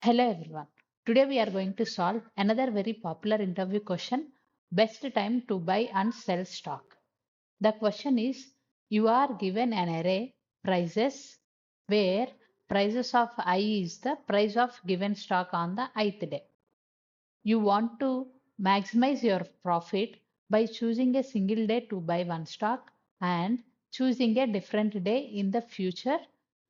Hello everyone. Today we are going to solve another very popular interview question, best time to buy and sell stock. The question is, you are given an array prices where prices of I is the price of given stock on the ith day. You want to maximize your profit by choosing a single day to buy one stock and choosing a different day in the future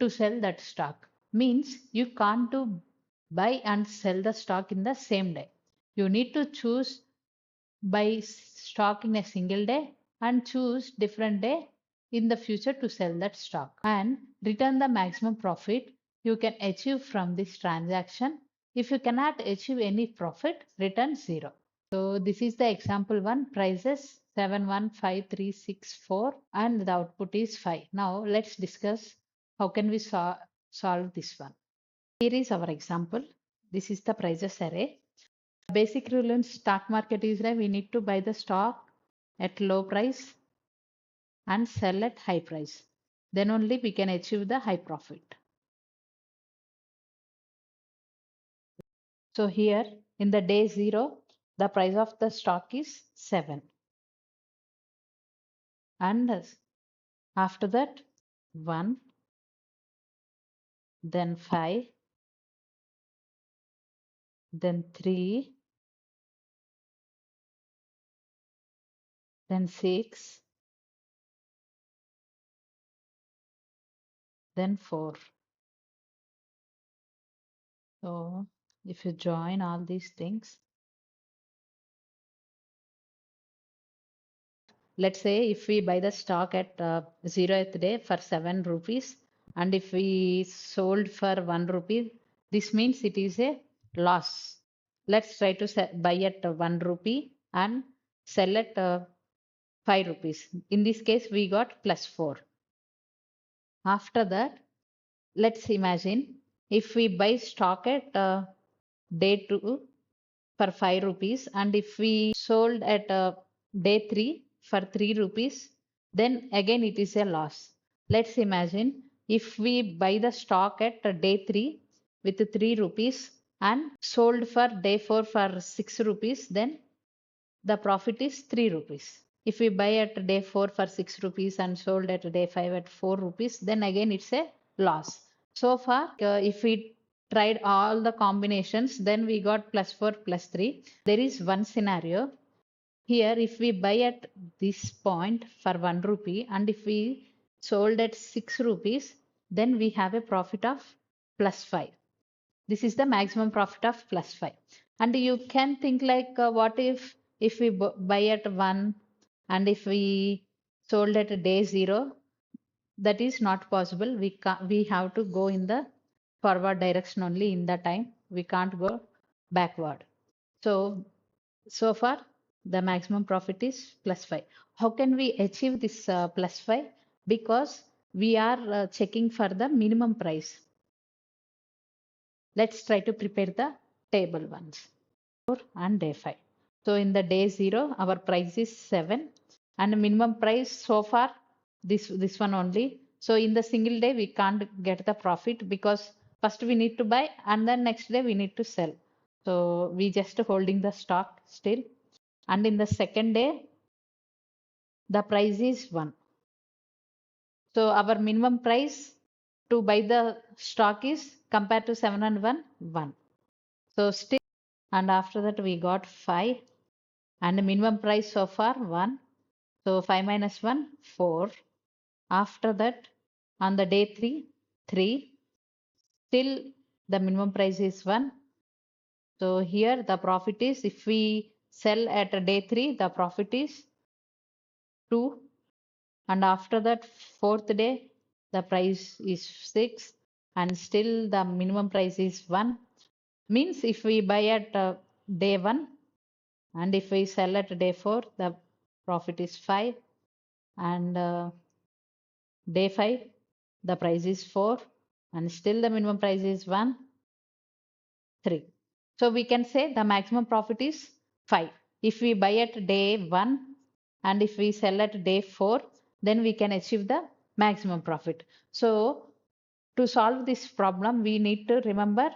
to sell that stock. Means you can't do buy and sell the stock in the same day. You need to choose buy stock in a single day and choose different day in the future to sell that stock and return the maximum profit you can achieve from this transaction. If you cannot achieve any profit, return zero. So this is the example one, prices 715364 and the output is 5. Now let's discuss how can we solve this one. Here is our example. This is the prices array. Basic rule in stock market is that we need to buy the stock at low price and sell at high price. Then only we can achieve the high profit. So here in the day 0, the price of the stock is 7. And after that 1, then 5, then 3, then 6, then 4. So if you join all these things, let's say if we buy the stock at 0th day for 7 rupees and if we sold for 1 rupee, this means it is a loss. Let's try to buy at 1 rupee and sell at 5 rupees. In this case, we got plus 4. After that, let's imagine if we buy stock at day 2 for 5 rupees and if we sold at day 3 for 3 rupees, then again it is a loss. Let's imagine if we buy the stock at day 3 with 3 rupees and sold for day 4 for 6 rupees, then the profit is 3 rupees. If we buy at day 4 for 6 rupees and sold at day 5 at 4 rupees, then again it's a loss. So far, if we tried all the combinations, then we got plus 4 plus 3. There is one scenario. Here, if we buy at this point for 1 rupee and if we sold at 6 rupees, then we have a profit of plus 5. This is the maximum profit of plus 5. And you can think like, what if we buy at 1 and if we sold at day 0, that is not possible. We have to go in the forward direction only in the time. We can't go backward. So far the maximum profit is plus 5. How can we achieve this plus 5? Because we are checking for the minimum price. Let's try to prepare the table ones. 4 and day 5. So in the day 0, our price is 7 and minimum price so far this one only. So in the single day we can't get the profit because first we need to buy and then next day we need to sell. So we just holding the stock still. And in the second day the price is 1. So our minimum price to buy the stock is compared to 7 and 1, 1. So still, and after that we got 5 and the minimum price so far 1. So 5 minus 1, 4. After that on the day 3, 3. Still the minimum price is 1. So here the profit is, if we sell at day 3, the profit is 2. And after that fourth day the price is 6 and still the minimum price is 1. Means if we buy at day 1 and if we sell at day 4, the profit is 5. And day 5 the price is 4 and still the minimum price is 1, 3. So we can say the maximum profit is 5. If we buy at day 1 and if we sell at day 4, then we can achieve the maximum profit. So to solve this problem, we need to remember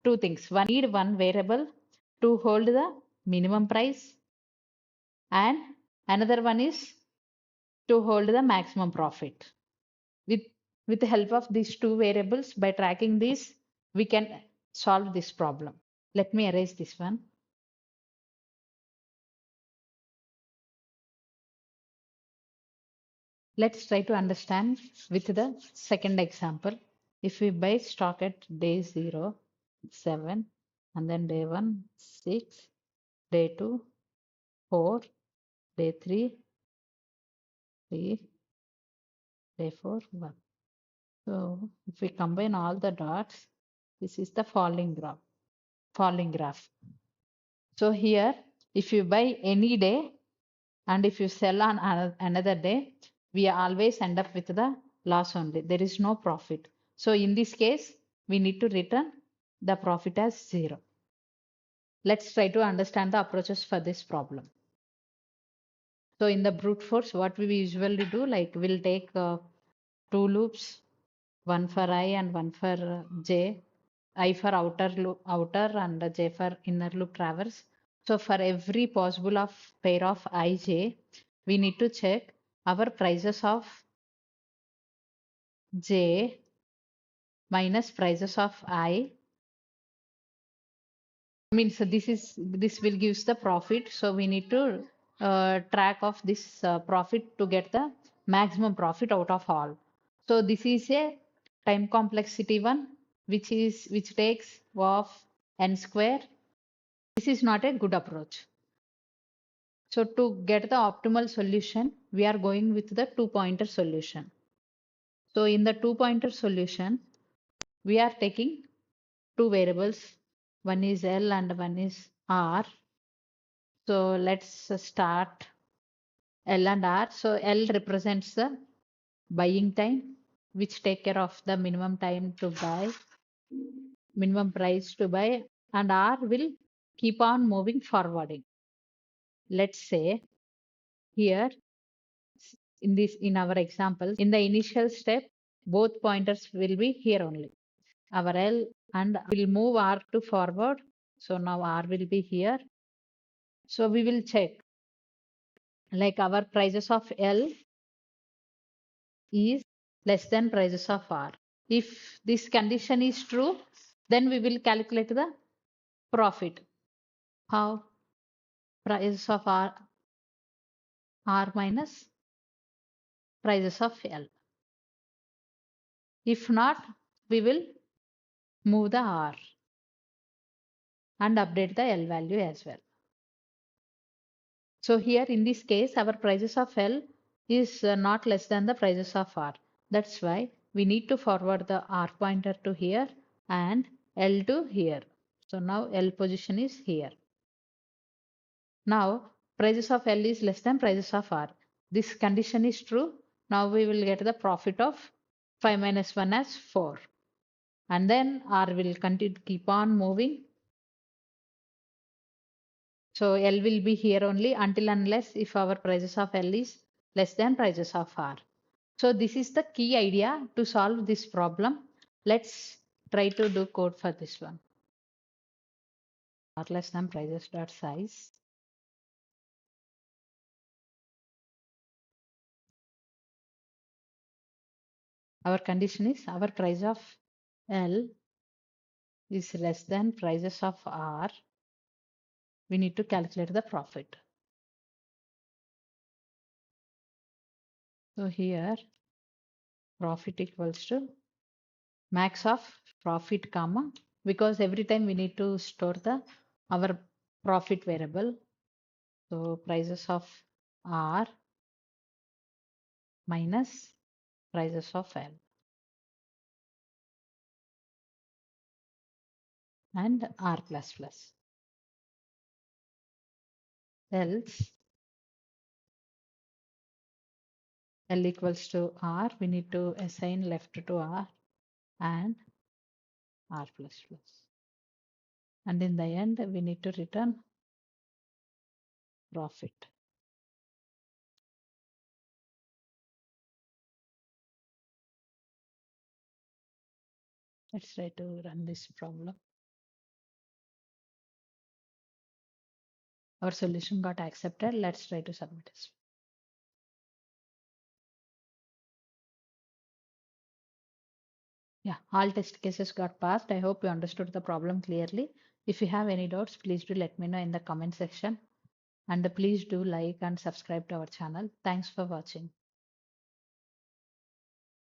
two things. One, need one variable to hold the minimum price, and another one is to hold the maximum profit. With, with the help of these two variables, by tracking these, we can solve this problem. Let me erase this one. Let's try to understand with the second example. If we buy stock at day 0, 7, and then day 1, 6, day 2, 4, day 3, 3, day 4, 1. So if we combine all the dots, this is the falling graph. Falling graph. So here, if you buy any day and if you sell on another day, we always end up with the loss only. There is no profit. So in this case, we need to return the profit as 0. Let's try to understand the approaches for this problem. So in the brute force, what we usually do, like we'll take two loops, one for I and one for j. I for outer loop, outer, and j for inner loop traverse. So for every possible of pair of ij, we need to check our prices of j minus prices of I. Means this will gives the profit. So we need to track of this profit to get the maximum profit out of all. So this is a time complexity one, which takes of n square. This is not a good approach. So to get the optimal solution, we are going with the two-pointer solution. So in the two-pointer solution, we are taking two variables. One is L and one is R. So let's start L and R. So L represents the buying time, which take care of the minimum time to buy, minimum price to buy, and R will keep on moving forwarding. Let's say here in our example, in the initial step, both pointers will be here only. Our L and will move R to forward. So now R will be here. So we will check like our prices of L is less than prices of R. If this condition is true, then we will calculate the profit. How? Prices of R minus prices of L. If not, we will move the R and update the L value as well. So here in this case, our prices of L is not less than the prices of R. That's why we need to forward the R pointer to here and L to here. So now L position is here. Now prices of L is less than prices of R. This condition is true. Now we will get the profit of 5 minus 1 as 4. And then R will continue to keep on moving. So L will be here only until unless if our prices of L is less than prices of R. So this is the key idea to solve this problem. Let's try to do code for this one. R less than prices dot size. Our condition is our price of L is less than prices of R. We need to calculate the profit. So here profit equals to max of profit comma, because every time we need to store the our profit variable. So prices of R minus prices of L and R plus plus. Else L equals to R, we need to assign left to R and R plus plus. And in the end, we need to return profit. Let's try to run this problem. Our solution got accepted. Let's try to submit it. Yeah, all test cases got passed. I hope you understood the problem clearly. If you have any doubts, please do let me know in the comment section. And please do like and subscribe to our channel. Thanks for watching.